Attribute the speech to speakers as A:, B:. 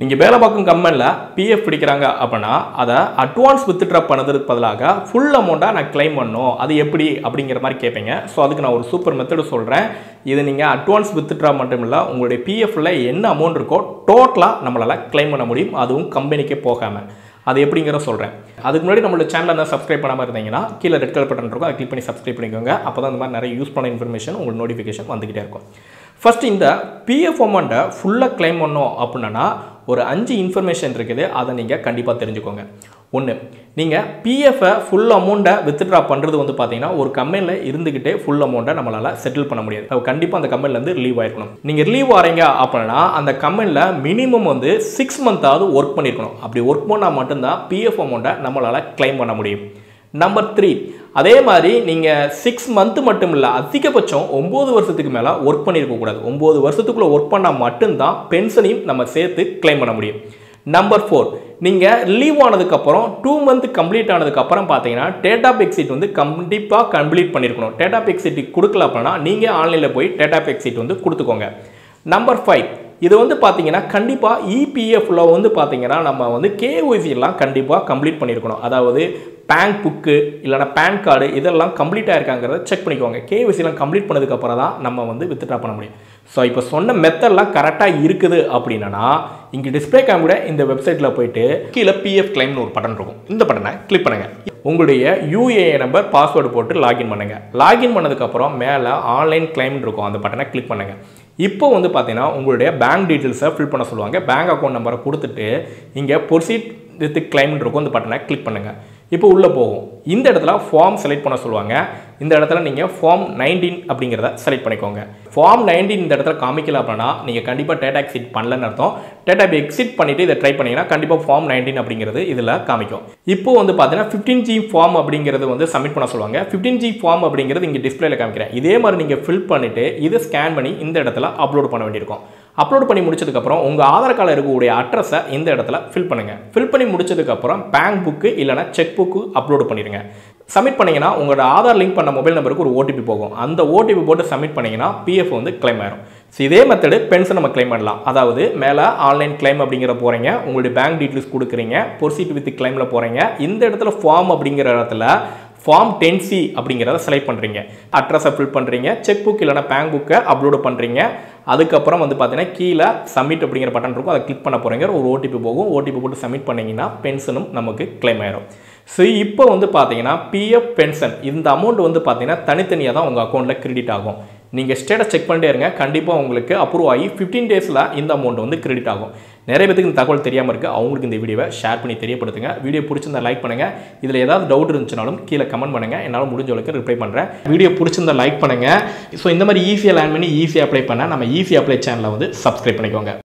A: நீங்கள் வேலை பார்க்கும் கம்பெனியில் பிஎஃப் பிடிக்கிறாங்க அப்படின்னா அதை அட்வான்ஸ் வித்ட்ரா பண்ணதுக்கு பதிலாக ஃபுல் அமௌண்ட்டாக நான் கிளைம் பண்ணணும், அது எப்படி அப்படிங்கிற மாதிரி கேட்பீங்க. ஸோ அதுக்கு நான் ஒரு சூப்பர் மெத்தடு சொல்கிறேன். இது நீங்கள் அட்வான்ஸ் வித்ட்ரா மட்டும் இல்லை, உங்களுடைய பிஎஃப்ல என்ன அமௌண்ட் இருக்கோ டோட்டலாக நம்மளால் கிளைம் பண்ண முடியும், அதுவும் கம்பெனிக்கே போகாமல். அது எப்படிங்கிற சொல்கிறேன். அதுக்கு முன்னாடி நம்மளோட சேனலை என்ன சப்ஸ்கிரைப் பண்ணாமல் இருந்தீங்கன்னா கீழே ரெட் கலர் பட்டன் இருக்கும், அதை கிளிக் பண்ணி சப்ஸ்கிரைப் பண்ணிக்கோங்க. அப்போ தான் இந்த மாதிரி நிறைய யூஸ் பண்ண இன்ஃபர்மேஷன் உங்களுக்கு நோட்டிஃபிகேஷன் வந்துக்கிட்டே இருக்கும். ஃபர்ஸ்ட் இந்த பிஎஃப் அமௌண்ட்டை ஃபுல்லாக கிளைம் பண்ணோம் அப்படின்னா ஒரு 5 இன்ஃபர்மேஷன் இருக்குது, அதை நீங்கள் கண்டிப்பாக தெரிஞ்சுக்கோங்க. ஒன்று, நீங்கள் பிஎஃப்பை ஃபுல் அமௌண்ட்டை வித்ட்ரா பண்ணுறது வந்து பார்த்தீங்கன்னா ஒரு கம்பெனியில் இருந்துக்கிட்டே ஃபுல் அமௌண்ட்டை நம்மளால் செட்டில் பண்ண முடியாது. கண்டிப்பாக அந்த கம்பெனிலேருந்து ரிலீவ் ஆகிருக்கணும். நீங்கள் ரிலீவ் ஆகிறீங்க அப்படின்னா அந்த கம்பெனியில் மினிமம் வந்து 6 மந்த்தாவது ஒர்க் பண்ணியிருக்கணும். அப்படி ஒர்க் பண்ணால் மட்டும்தான் பிஎஃப் அமௌண்ட்டை நம்மளால் கிளைம் பண்ண முடியும். நம்பர் 3, அதே மாதிரி நீங்கள் 6 மந்த்து மட்டும் இல்லை, அதிகபட்சம் 9 வருஷத்துக்கு மேலே ஒர்க் பண்ணியிருக்கக்கூடாது. 9 வருஷத்துக்குள்ளே ஒர்க் பண்ணால் மட்டும்தான் பென்ஷனையும் நம்ம சேர்த்து கிளைம் பண்ண முடியும். நம்பர் 4, நீங்கள் ரிலீவ் ஆனதுக்கப்புறம் 2 மந்த் கம்ப்ளீட் ஆனதுக்கப்புறம் பார்த்தீங்கன்னா டேட் ஆஃப் எக்ஸிட் வந்து கண்டிப்பாக கம்ப்ளீட் பண்ணியிருக்கணும். டேட் ஆஃப் எக்ஸிட் கொடுக்கல அப்படின்னா நீங்கள் ஆன்லைனில் போய் டேட் ஆஃப் எக்ஸிட் வந்து கொடுத்துக்கோங்க. நம்பர் 5, இது வந்து பார்த்தீங்கன்னா கண்டிப்பாக இபிஎஃப்ல வந்து பார்த்தீங்கன்னா நம்ம வந்து கேஒய்சிலாம் கண்டிப்பாக கம்ப்ளீட் பண்ணியிருக்கணும். அதாவது பேங்க் புக்கு இல்லைனா பேன் கார்டு இதெல்லாம் கம்ப்ளீட் ஆகிருக்காங்கிறத செக் பண்ணிக்கோங்க. கேஒய்சிலாம் கம்ப்ளீட் பண்ணதுக்கப்புறம் தான் நம்ம வந்து வித்ட்ரா பண்ண முடியும். ஸோ இப்போ சொன்ன மெத்தட்லாம் கரெக்டாக இருக்குது அப்படின்னா இங்கே டிஸ்பிளே காமிட இந்த வெப்சைட்டில் போயிட்டு கீழே பிஎஃப் கிளைம்னு ஒரு பட்டன் இருக்கும், இந்த பட்டனை கிளிக் பண்ணுங்கள். உங்களுடைய யூஏஏ நம்பர் பாஸ்வேர்டு போட்டு லாகின் பண்ணுங்கள். லாகின் பண்ணதுக்கப்புறம் மேலே ஆன்லைன் கிளைம்னு இருக்கும், அந்த பட்டனை கிளிக் பண்ணுங்கள். இப்போ வந்து பார்த்தீங்கன்னா உங்களுடைய பேங்க் டீட்டெயில்ஸை ஃபில் பண்ண சொல்லுவாங்க. பேங்க் அக்கௌண்ட் நம்பரை கொடுத்துட்டு இங்கே ப்ரொசீட் வித் கிளைம்னு இருக்கும், இந்த பட்டனை கிளிக் பண்ணுங்கள். இப்போ உள்ளே போகும். இந்த இடத்துல ஃபார்ம் செலக்ட் பண்ண சொல்லுவாங்க. இந்த இடத்துல நீங்கள் ஃபார்ம் 19 அப்படிங்கிறத செலக்ட் பண்ணிக்கோங்க. ஃபார்ம் 19 இந்த இடத்துல காமிக்கல அப்படின்னா நீங்கள் கண்டிப்பாக டேட்டா எக்ஸிட் பண்ணலன்னு அர்த்தம். டேட்டா எக்ஸிட் பண்ணிவிட்டு இதை ட்ரை பண்ணிங்கன்னா கண்டிப்பாக ஃபார்ம் 19 அப்படிங்கிறது இதில் காமிக்கும். இப்போ வந்து பார்த்தீங்கன்னா 15G ஃபார்ம் அப்படிங்கிறது வந்து சப்மிட் பண்ண சொல்லுவாங்க. 15G ஃபார்ம் அப்படிங்கிறது இங்கே டிஸ்பிளேல காமிக்கிறேன். இதே மாதிரி நீங்கள் ஃபில் பண்ணிவிட்டு இதை ஸ்கேன் பண்ணி இந்த இடத்துல அப்லோட் பண்ண வேண்டியிருக்கும். அப்லோட் பண்ணி முடிச்சதுக்கப்புறம் உங்கள் ஆதார் கார்டில் இருக்கக்கூடிய அட்ரஸை இந்த இடத்துல ஃபில் பண்ணுங்கள். ஃபில் பண்ணி முடிச்சதுக்கப்புறம் பேங்க் புக்கு இல்லைனா செக் புக்கு அப்லோட் பண்ணிடுங்க. சப்மிட் பண்ணிங்கன்னா உங்களோட ஆதார் லிங்க் பண்ண மொபைல் நம்பருக்கு ஒரு ஓடிபி போகும். அந்த ஓடிபி போட்டு சப்மிட் பண்ணிங்கன்னா பிஎஃப் வந்து கிளைம் ஆயிரும். ஸோ இதே மெத்தடு பென்ஷன் நம்ம கிளைம் பண்ணலாம். அதாவது மேலே ஆன்லைன் கிளைம் அப்படிங்கிற போகிறீங்க, உங்களுடைய பேங்க் டீட்டெயில்ஸ் கொடுக்குறீங்க, ப்ரொசீட் வித் கிளைமில் போகிறீங்க. இந்த இடத்துல ஃபார்ம் அப்படிங்கிற இடத்துல ஃபார்ம் 10C அப்படிங்கிறத செலக்ட் பண்ணுறீங்க. அட்ரஸை ஃபில் பண்ணுறீங்க, செக் புக் இல்லைனா பேங்க் புக்கை அப்லோடு பண்ணுறீங்க. அதுக்கப்புறம் வந்து பார்த்தீங்கன்னா கீழே சப்மிட் அப்படிங்கிற பட்டன் இருக்கும், அதை கிளிக் பண்ண போகிறீங்க. ஒரு ஓடிபி போகும், ஓடிபி போட்டு சப்மிட் பண்ணிங்கன்னா பென்ஷனும் நமக்கு கிளைம் ஆயிரும். ஸோ இப்போ வந்து பார்த்தீங்கன்னா பிஎஃப் பென்ஷன் இந்த அமௌண்ட் வந்து பார்த்தீங்கன்னா தனித்தனியாக தான் உங்கள் அக்கௌண்ட்டில் கிரெடிட் ஆகும். நீங்கள் ஸ்டேட்டஸ் செக் பண்ணிட்டே இருங்க, கண்டிப்பாக உங்களுக்கு அப்ரூவ் ஆகி 15 டேஸில் இந்த அமௌண்ட் வந்து கிரெடிட் ஆகும். நிறைய பேருக்கு இந்த தகவல் தெரியாமல் இருக்குது, அவங்களுக்கு இந்த வீடியோவை ஷேர் பண்ணி தெரியப்படுத்துங்க. வீடியோ பிடிச்சிருந்தா லைக் பண்ணுங்கள். இதில் ஏதாவது டவுட் இருந்துச்சுனாலும் கீழே கமெண்ட் பண்ணுங்கள், என்னால் முடிஞ்ச அளவுக்கு ரிப்ளை பண்ணுறேன். வீடியோ பிடிச்சிருந்தா லைக் பண்ணுங்கள். ஸோ இந்த மாதிரி ஈஸியாக லேர்ன் பண்ணி ஈஸியாக அப்ளை பண்ண நம்ம ஈஸி அப்ளை சேனலை வந்து சப்ஸ்கிரைப் பண்ணிக்கோங்க.